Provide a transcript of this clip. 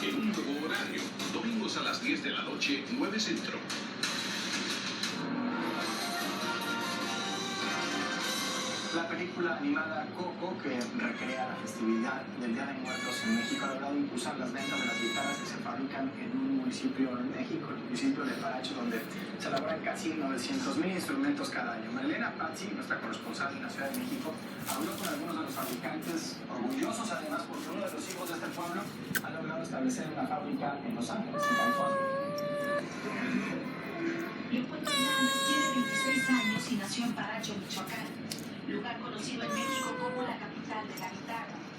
En un nuevo horario, domingos a las 10 de la noche, 9 Centro. La película animada Coco, que recrea la festividad del Día de Muertos en México, ha logrado impulsar las ventas de las guitarras que se fabrican en un municipio en México, el municipio de Paracho, donde se elaboran casi 900,000 instrumentos cada año. Marilena Pazzi, nuestra corresponsal en la Ciudad de México, habló con algunos de los fabricantes, orgullosos además porque uno de los hijos de este pueblo ha logrado establecer una fábrica en Los Ángeles, en California. Leopoldo Hernández tiene 26 años y nació en Paracho, Michoacán, lugar conocido en México como la capital de la guitarra.